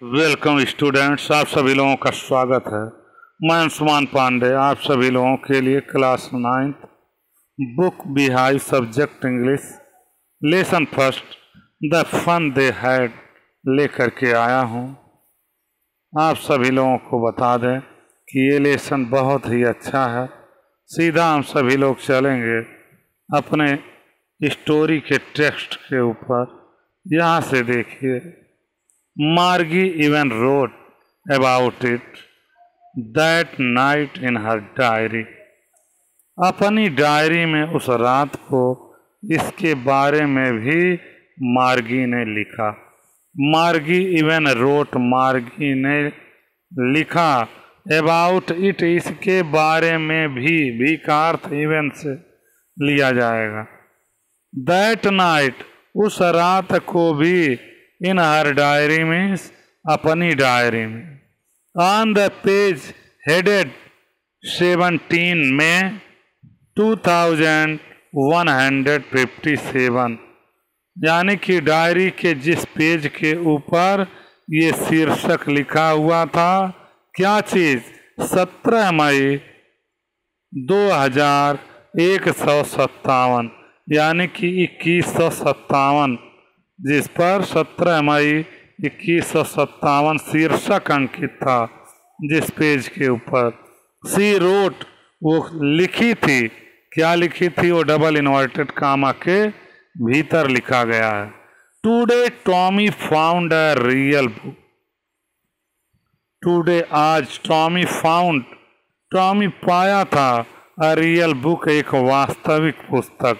Welcome students, आप सभी लोगों का स्वागत है। मैं अंशुमान पांडे आप सभी लोगों के लिए class 9th book beehive subject English lesson first the fun they had लेकर के आया हूँ। आप सभी लोगों को बता दें कि ये लेसन बहुत ही अच्छा है। सीधा हम सभी लोग चलेंगे अपने स्टोरी के टेक्स्ट के ऊपर। यहाँ से देखिए, मार्गी even wrote about it that night in her diary। अपनी डायरी में उस रात को इसके बारे में भी मार्गी ने लिखा। मार्गी even wrote, मार्गी ने लिखा, about it, इसके बारे में भी का अर्थ even से लिया जाएगा। that night, उस रात को भी, इन हर डायरी में, अपनी डायरी में। ऑन द पेज हेडेड 17 में 2157, यानी कि डायरी के जिस पेज के ऊपर ये शीर्षक लिखा हुआ था, क्या चीज? 17 मई 2157, यानी कि 2157, जिस पर 17 मई 2157 शीर्षक अंकित था जिस पेज के ऊपर। सी रोट, वो लिखी थी। क्या लिखी थी? वो डबल इन्वर्टेड कामा के भीतर लिखा गया है। Today Tommy found a real book. Today, आज, टॉमी फाउंड, टॉमी पाया था, अ रियल बुक, एक वास्तविक पुस्तक,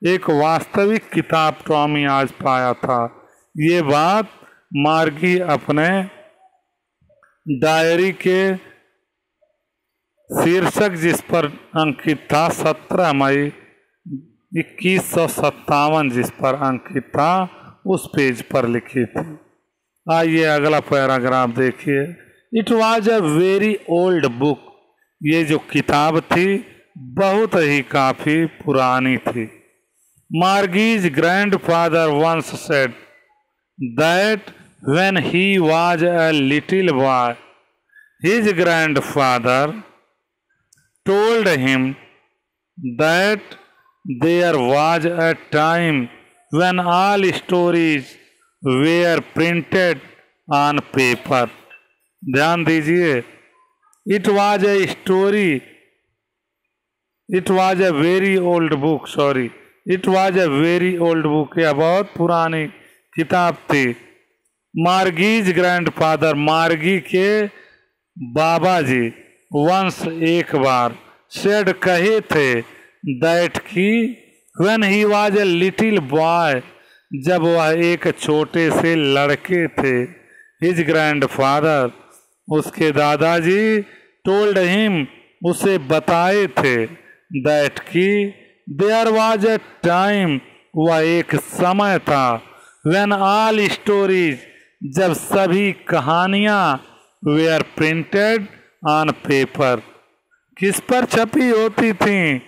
एक वास्तविक किताब टॉमी आज पाया था। ये बात मार्गी अपने डायरी के शीर्षक जिस पर अंकित था 17 मई 2157 जिस पर अंकित था, उस पेज पर लिखी थी। आइए अगला पैराग्राफ देखिए। It was a very old book. ये जो किताब थी बहुत ही काफी पुरानी थी। Margie's grandfather once said that when he was a little boy, his grandfather told him that there was a time when all stories were printed on paper। ध्यान दीजिए, it was a story, it was a very old book, sorry, it was a very old book, या बहुत पुरानी किताब थी। मार्गीज grandfather, मार्गी के बाबा जी, once, एक बार, सेड, कहे थे, दैट की, when he was a little boy, जब वह एक छोटे से लड़के थे। हिज ग्रैंडफादर, उसके दादाजी, टोल्ड हिम, उसे बताए थे, दैट की, देयर वॉज ए टाइम, वह एक समय था, व्हेन ऑल स्टोरीज, जब सभी कहानियां, वेयर प्रिंटेड ऑन पेपर, किस पर छपी होती थीं?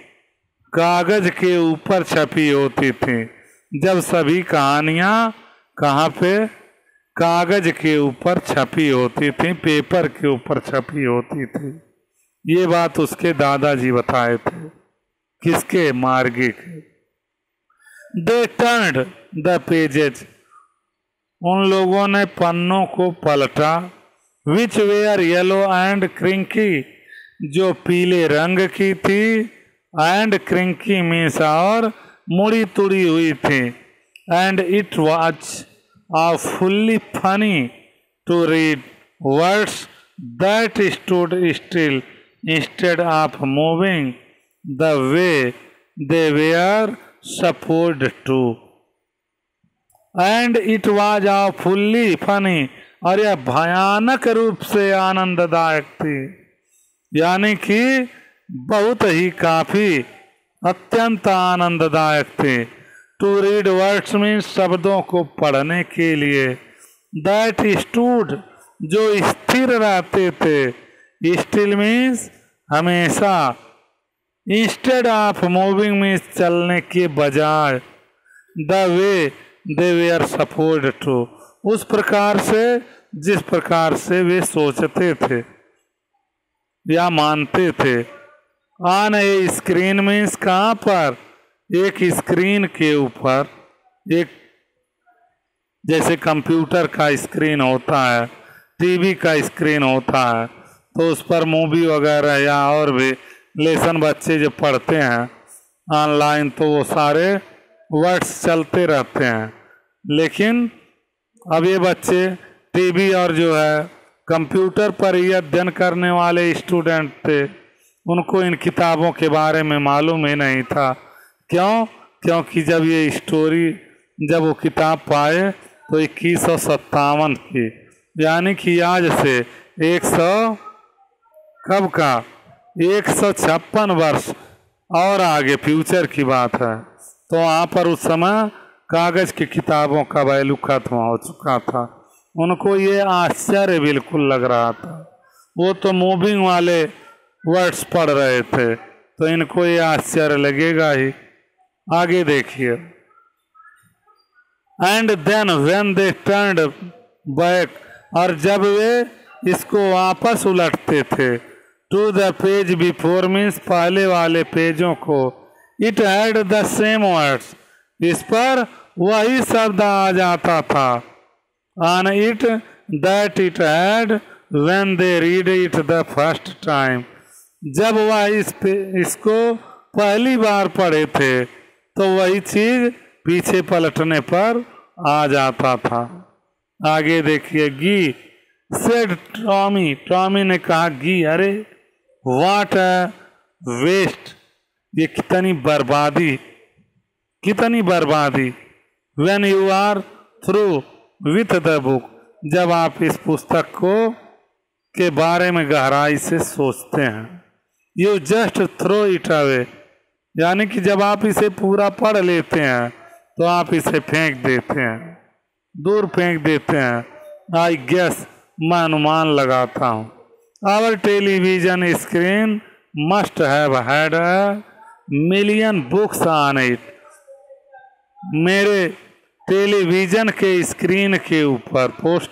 कागज के ऊपर छपी होती थीं। जब सभी कहानियां कहाँ पे? कागज के ऊपर छपी होती थी, पेपर के ऊपर छपी होती थी। ये बात उसके दादाजी बताए थे। किसके? मार्गी के। दे टर्न्ड द पेजेज, उन लोगों ने पन्नों को पलटा, विच वेयर येलो एंड क्रिंकी, जो पीले रंग की थी, एंड क्रिंकी मीन्स, और मुड़ी तुड़ी हुई थी, and it was fully funny to read words that stood still instead of moving the way they were supposed to, and it was fully funny, और यह भयानक रूप से आनंददायक थी, यानी कि बहुत ही काफी अत्यंत आनंददायक थी। टू रीड वर्ड्स मीन्स, शब्दों को पढ़ने के लिए, दैट स्टूड, जो स्थिर रहते थे, स्टिल मीन्स हमेशा, इंस्टेड ऑफ मूविंग मीन्स चलने के बजाय, the way they were supposed to, उस प्रकार से जिस प्रकार से वे सोचते थे या मानते थे। ऑन ए स्क्रीन मीन्स कहाँ पर, एक स्क्रीन के ऊपर, एक जैसे कंप्यूटर का स्क्रीन होता है, टीवी का स्क्रीन होता है, तो उस पर मूवी वगैरह या और भी लेसन बच्चे जो पढ़ते हैं ऑनलाइन तो वो सारे वर्ड्स चलते रहते हैं। लेकिन अब ये बच्चे टीवी और जो है कंप्यूटर पर ही अध्ययन करने वाले स्टूडेंट थे, उनको इन किताबों के बारे में मालूम ही नहीं था। क्यों? क्योंकि जब ये स्टोरी, जब वो किताब पाए तो 2157 की, यानी कि आज से 100 कब का 156 वर्ष और आगे फ्यूचर की बात है। तो वहाँ पर उस समय कागज की किताबों का वैल्यू खत्म हो चुका था। उनको ये आश्चर्य बिल्कुल लग रहा था। वो तो मूविंग वाले वर्ड्स पढ़ रहे थे, तो इनको ये आश्चर्य लगेगा ही। आगे देखिए, and then when they turned back, और जब वे इसको वापस उलटते थे, to the page before means पहले वाले पेजों को, it had the same words, इस पर वही शब्द आ जाता था। On it that it had when they read it the first time, जब वह इसको पहली बार पढ़े थे तो वही चीज पीछे पलटने पर आ जाता था। आगे देखिए, गी सेड टॉमी, टॉमी ने कहा गी, अरे व्हाट वेस्ट, ये कितनी बर्बादी, कितनी बर्बादी। When you are through with the book, जब आप इस पुस्तक को के बारे में गहराई से सोचते हैं। You just throw it away, यानी कि जब आप इसे पूरा पढ़ लेते हैं तो आप इसे फेंक देते हैं, दूर फेंक देते हैं। आई गेस, मैं अनुमान लगाता हूँ, our television screen must have had a million books on it, मेरे टेलीविजन के स्क्रीन के ऊपर, पोस्ट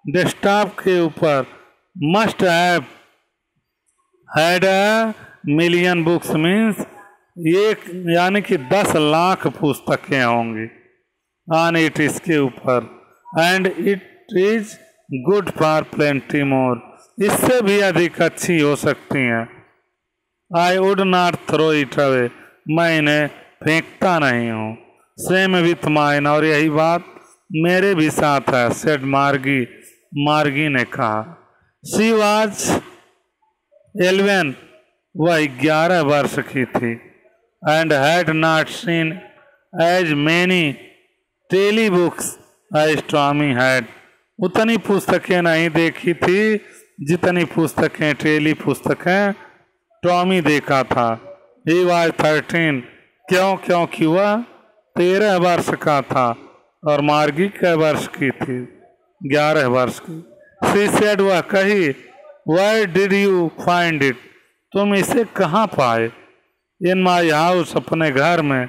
डेस्कटॉप के ऊपर, must have had a million books means एक, यानी कि 10 लाख पुस्तकें होंगी ऑन इट, इसके ऊपर। And it is good for plenty more, इससे भी अधिक अच्छी हो सकती हैं। I would not throw it away, मैं इन्हें फेंकता नहीं हूँ। सेम विथ माइन, और यही बात मेरे भी साथ है, सेड मार्गी, मार्गी ने कहा। शी वॉज 11, वह 11 वर्ष की थी। And had not seen as many tele books as Tommy had, उतनी पुस्तकें नहीं देखी थी जितनी पुस्तकें, टेली पुस्तकें टॉमी देखा था। ही वॉज 13, क्यों? क्योंकि वह 13 वर्ष का था और मार्गी कै वर्ष की थी? 11 वर्ष की। शी सेड, वह कही, where did you find it, तुम इसे कहाँ पाए? इन माई हाउस, अपने घर में।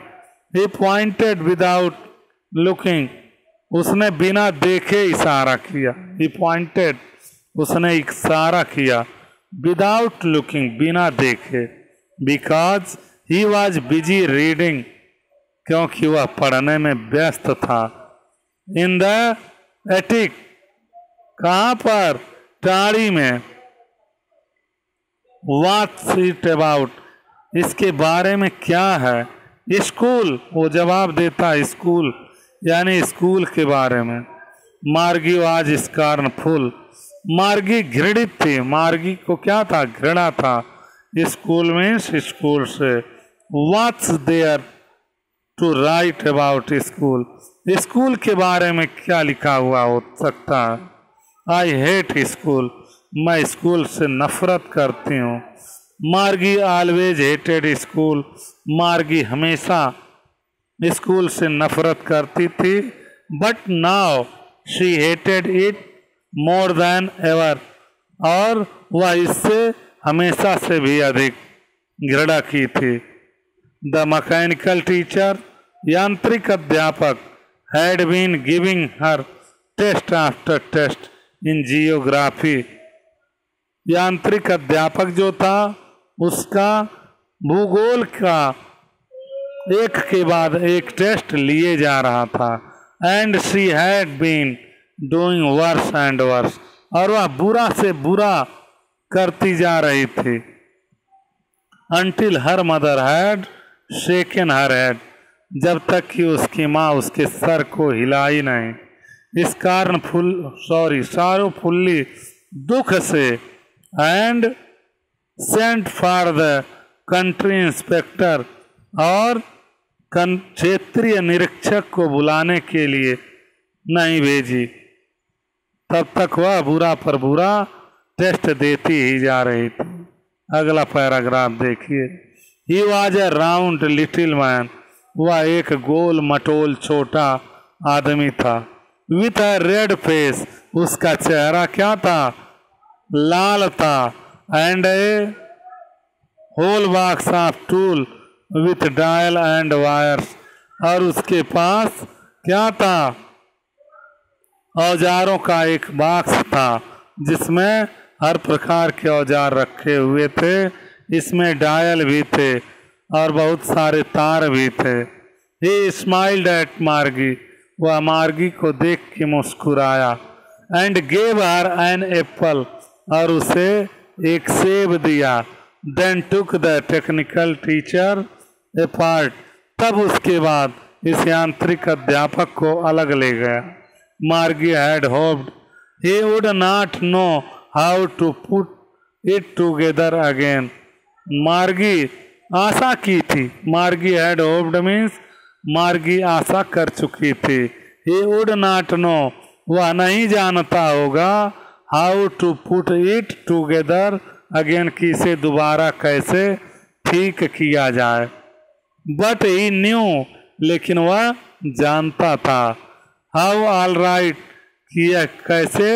ही पॉइंटेड विदाउट लुकिंग, उसने बिना देखे इशारा किया। ही पॉइंटेड, उसने इशारा किया। विदाउट लुकिंग, बिना देखे। Because he was busy reading, क्योंकि वह पढ़ने में व्यस्त था। इन द एटिक, कहाँ पर? टाड़ी में। व्हाट्स इट अबाउट, इसके बारे में क्या है? स्कूल, वो जवाब देता स्कूल, यानी स्कूल के बारे में। मार्गी वाज स्कॉर्नफुल, मार्गी घृणित थी। मार्गी को क्या था? घृणा था। स्कूल में, स्कूल से। What's there to write about school, school के बारे में क्या लिखा हुआ हो सकता है? आई हेट स्कूल, मैं स्कूल से नफरत करती हूँ। मार्गी ऑलवेज हेटेड स्कूल, मार्गी हमेशा स्कूल से नफरत करती थी। But now she hated it more than ever, और वह इससे हमेशा से भी अधिक घृणा की थी। द मैकेनिकल टीचर, यांत्रिक अध्यापक, had been giving her test after test, in geography. यांत्रिक अध्यापक जो था उसका भूगोल का एक के बाद एक टेस्ट लिए जा रहा था। And she had been doing worse and worse, और वह बुरा से बुरा करती जा रही थी। Until her mother had shaken her head, जब तक कि उसकी माँ उसके सर को हिलाई नहीं। इस कारण sorrowfully दुख से, and sent for the country inspector, और क्षेत्रीय निरीक्षक को बुलाने के लिए नहीं भेजी। तब तक वह बुरा पर बुरा टेस्ट देती ही जा रही थी। अगला पैराग्राफ देखिए। He was A round little man, वह एक गोल मटोल छोटा आदमी था। विथ अ रेड फेस, उसका चेहरा क्या था? लाल था। And a whole box of tool with dial and wires, और उसके पास क्या था? औजारों का एक बॉक्स था जिसमें हर प्रकार के औजार रखे हुए थे। इसमें डायल भी थे और बहुत सारे तार भी थे। ही स्माइल्ड एट मार्गी, वह मार्गी को देख के मुस्कुराया। And gave her an apple, और उसे एक सेब दिया। Then took the technical teacher apart, तब उसके बाद इस यांत्रिक अध्यापक को अलग ले गया। Margie had hoped he would not know how to put it together again, Margie आशा की थी। मार्गी हैड होप्ड मीन्स मार्गी आशा कर चुकी थी। ही वुड नॉट नो, वह नहीं जानता होगा। How to put it together again, कि इसे दोबारा कैसे ठीक किया जाए। बट ही न्यू, लेकिन वह जानता था। हाउ ऑल राइट, कि यह कैसे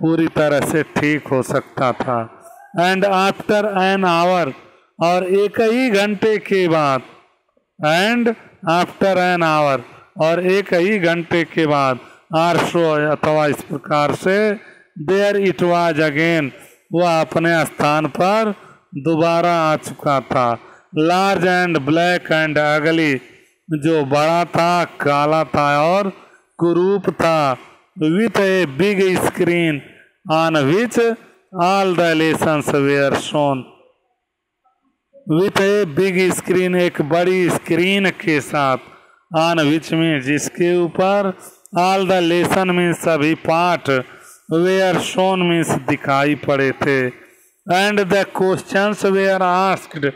पूरी तरह से ठीक हो सकता था। एंड आफ्टर एन आवर, और एक ही घंटे के बाद। एंड आफ्टर एन आवर, और एक ही घंटे के बाद। आर सो, अथवा इस प्रकार से। देयर इट वाज अगेन, वह अपने स्थान पर दोबारा आ चुका था। लार्ज एंड ब्लैक एंड अगली, जो बड़ा था, काला था और कुरूप था। With a big screen on which all the lessons were shown, with a big screen, एक बड़ी स्क्रीन के साथ। ऑन विच में, जिसके ऊपर। ऑल द लेसन में, सभी पाठ। वेयर शोन में, दिखाई पड़े थे। And the questions were asked,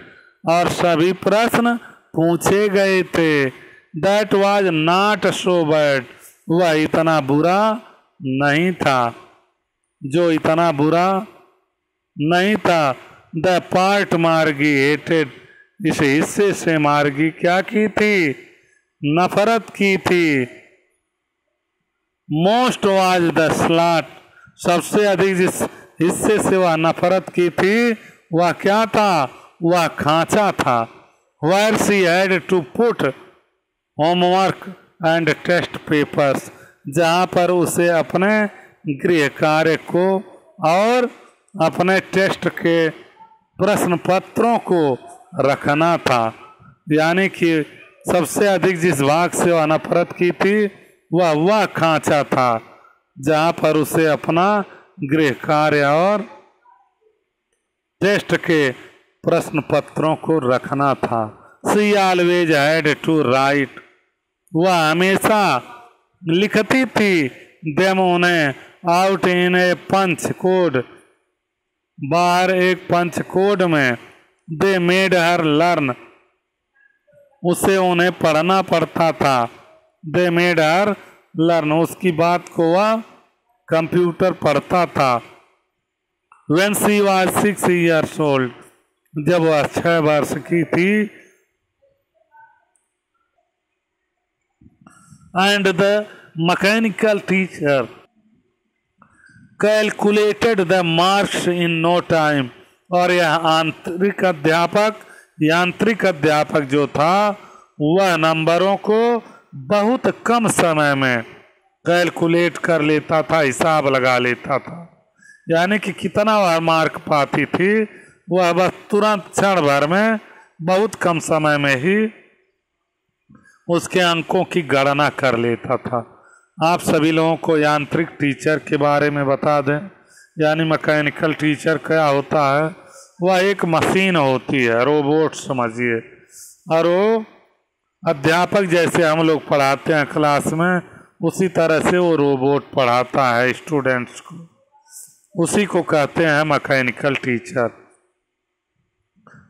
और सभी प्रश्न पूछे गए थे। That was not so bad, वह इतना बुरा नहीं था, जो इतना बुरा नहीं था। द पार्ट मार्गी हेटेड, इस हिस्से से मार्गी क्या की थी? नफरत की थी। मोस्ट वाज द स्लॉट, सबसे अधिक जिस हिस्से से वह नफरत की थी वह क्या था? वह खांचा था। Where she had to put homework and test papers, जहाँ पर उसे अपने गृह कार्य को और अपने टेस्ट के प्रश्न पत्रों को रखना था। यानी कि सबसे अधिक जिस भाग से वह नफरत की थी वह खांचा था, जहाँ पर उसे अपना गृह कार्य और टेस्ट के प्रश्न पत्रों को रखना था। सी ऑलवेज हैड टू राइट, वह हमेशा लिखती थी। देम उन्हें, out in A punch code, बाहर एक पंच कोड में। दे मेड हर लर्न, उसे उन्हें पढ़ना पड़ता था। दे मेड हर लर्न, उसकी बात को वह कंप्यूटर पढ़ता था। When she was 6 years old, जब वह 6 वर्ष की थी। And the mechanical teacher calculated the marks in no time, और यह यांत्रिक अध्यापक जो था वह नंबरों को बहुत कम समय में कैलकुलेट कर लेता था, हिसाब लगा लेता था, यानी कि कितना वह मार्क पाती थी वह बस तुरंत क्षण भर में बहुत कम समय में ही उसके अंकों की गणना कर लेता था। आप सभी लोगों को यांत्रिक टीचर के बारे में बता दें, यानी मैकेनिकल टीचर क्या होता है। वह एक मशीन होती है, रोबोट समझिए, और वो अध्यापक जैसे हम लोग पढ़ाते हैं क्लास में, उसी तरह से वो रोबोट पढ़ाता है स्टूडेंट्स को, उसी को कहते हैं मैकेनिकल टीचर।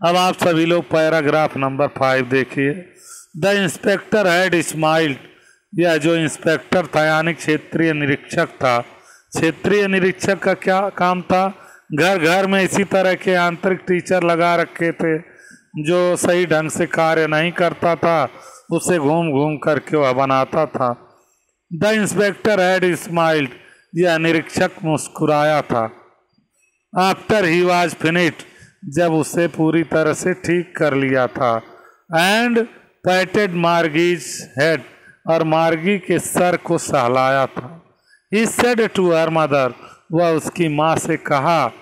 अब आप सभी लोग पैराग्राफ नंबर 5 देखिए। द इंस्पेक्टर हैड स्माइल्ड, यह जो इंस्पेक्टर था यानी क्षेत्रीय निरीक्षक था। क्षेत्रीय निरीक्षक का क्या काम था? घर घर में इसी तरह के आंतरिक टीचर लगा रखे थे, जो सही ढंग से कार्य नहीं करता था उसे घूम घूम करके वह बनाता था। द इंस्पेक्टर हैड स्माइल्ड, यह निरीक्षक मुस्कुराया था। आफ्टर ही वॉज फिनिश्ड, जब उसे पूरी तरह से ठीक कर लिया था। एंड पैटेड मार्गीज हेड, और मार्गी के सर को सहलाया था। He said to her mother, वह उसकी माँ से कहा,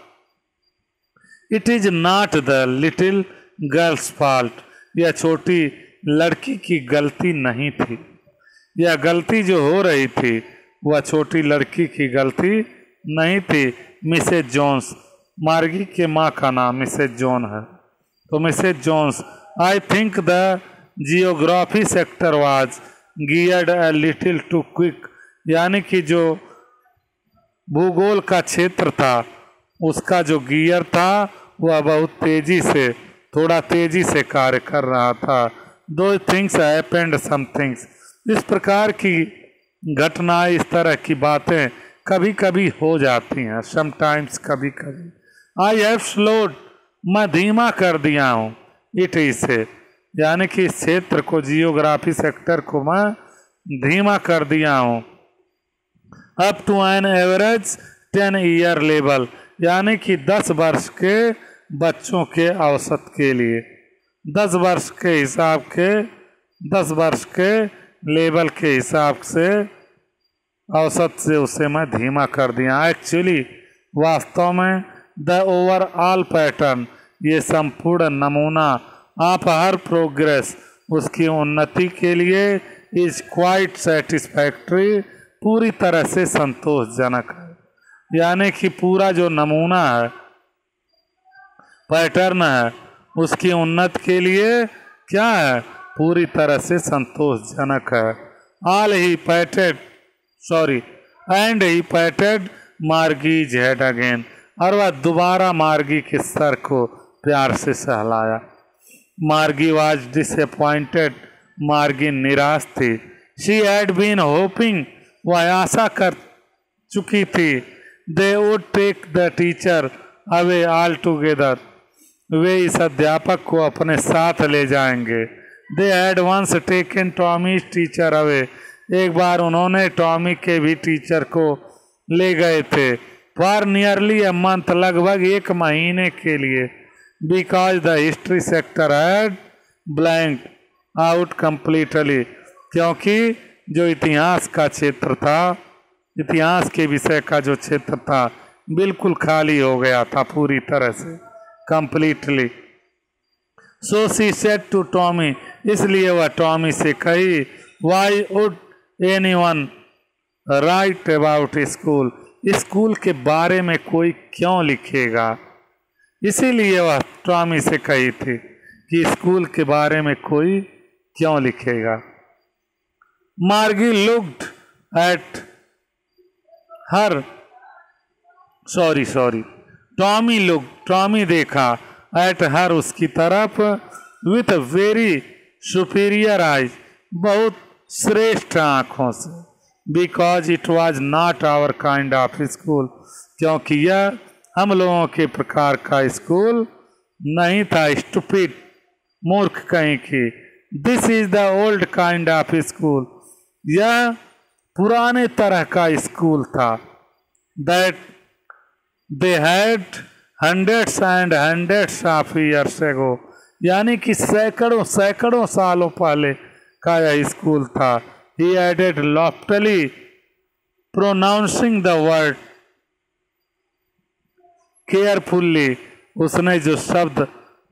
it is not the little girl's fault, यह छोटी लड़की की गलती नहीं थी। यह गलती जो हो रही थी वह छोटी लड़की की गलती नहीं थी। मिसेज जोन्स, मार्गी के माँ का नाम मिसेज जॉन है, तो Mrs Jones, I think the geography sector was geared a little too quick, यानी कि जो भूगोल का क्षेत्र था उसका जो गियर था वह बहुत तेजी से, थोड़ा तेजी से कार्य कर रहा था। दो थिंग्स हैपेंड सम थिंग्स, इस प्रकार की घटनाएं, इस तरह की बातें कभी कभी हो जाती हैं, समटाइम्स, कभी कभी। आई हैव स्लोड, मैं धीमा कर दिया हूँ, इट इसे, यानी कि इस क्षेत्र को, जियोग्राफी सेक्टर को मैं धीमा कर दिया हूँ। Up to an average 10 year level, यानी कि 10 वर्ष के बच्चों के औसत के लिए, 10 वर्ष के हिसाब के, 10 वर्ष के लेवल के हिसाब से, औसत से उसे मैं धीमा कर दिया। एक्चुअली, वास्तव में, द ओवरऑल पैटर्न, ये संपूर्ण नमूना ऑफ हर प्रोग्रेस, उसकी उन्नति के लिए, इज क्वाइट सेटिस्फैक्ट्री, पूरी तरह से संतोषजनक है। यानी कि पूरा जो नमूना है, पैटर्न है, उसकी उन्नति के लिए क्या है? पूरी तरह से संतोषजनक है। All he patted, sorry, and he patted Margie's head again, और वह दोबारा मार्गी के सर को प्यार से सहलाया। मार्गी वॉज डिसअपॉइंटेड, मार्गी निराश थी। शी हैड बीन होपिंग, वह आशा कर चुकी थी, they would take the teacher away all together, वे इस अध्यापक को अपने साथ ले जाएंगे। They had once taken Tommy teacher away, एक बार उन्होंने टॉमी के भी टीचर को ले गए थे। फॉर नियरली अ मंथ, लगभग 1 महीने के लिए। Because the history sector had blank out completely, क्योंकि जो इतिहास का क्षेत्र था, इतिहास के विषय का जो क्षेत्र था, बिल्कुल खाली हो गया था पूरी तरह से, completely. So she said to Tommy, इसलिए वह टॉमी से कही, why would anyone write about school, school के बारे में कोई क्यों लिखेगा। इसीलिए वह टॉमी से कही थी कि स्कूल के बारे में कोई क्यों लिखेगा। मार्गी looked at her, sorry, Tommy देखा, एट हर, उसकी तरफ, विथ वेरी सुपीरियर आइज, बहुत श्रेष्ठ आंखों से। Because it was not our kind of school, क्योंकि यह हम लोगों के प्रकार का स्कूल नहीं था। स्टूपिड, मूर्ख कहीं की। This is the old kind of school, यह पुराने तरह का स्कूल था। That they had hundreds and hundreds of years ago, यानी कि सैकड़ों सैकड़ों सालों पहले का यह स्कूल था। He added loftily, pronouncing the word carefully, उसने जो शब्द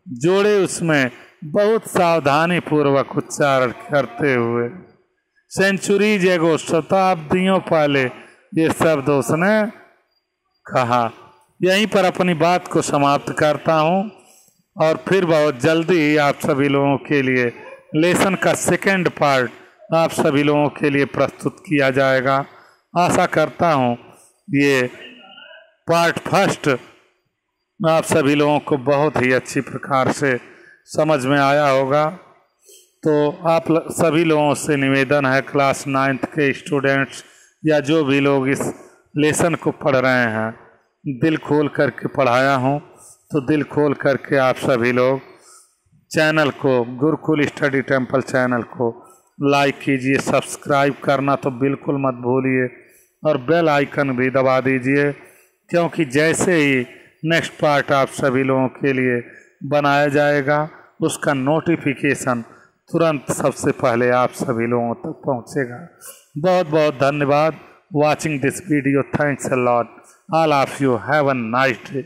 जोड़े उसमें बहुत सावधानी पूर्वक उच्चारण करते हुए। सेंचुरीज एगो, शताब्दियों पहले ये शब्द उसने कहा। यहीं पर अपनी बात को समाप्त करता हूँ और फिर बहुत जल्दी ही आप सभी लोगों के लिए लेसन का सेकंड पार्ट आप सभी लोगों के लिए प्रस्तुत किया जाएगा। आशा करता हूँ ये पार्ट फर्स्ट आप सभी लोगों को बहुत ही अच्छी प्रकार से समझ में आया होगा। तो आप सभी लोगों से निवेदन है, क्लास 9th के स्टूडेंट्स या जो भी लोग इस लेसन को पढ़ रहे हैं, दिल खोल करके पढ़ाया हूँ, तो दिल खोल करके आप सभी लोग चैनल को, गुरुकुल स्टडी टेम्पल चैनल को लाइक कीजिए, सब्सक्राइब करना तो बिल्कुल मत भूलिए और बेल आइकन भी दबा दीजिए, क्योंकि जैसे ही नेक्स्ट पार्ट आप सभी लोगों के लिए बनाया जाएगा उसका नोटिफिकेशन तुरंत सबसे पहले आप सभी लोगों तक पहुंचेगा। बहुत बहुत धन्यवाद watching this video. Thanks a lot. All of you have a nice day.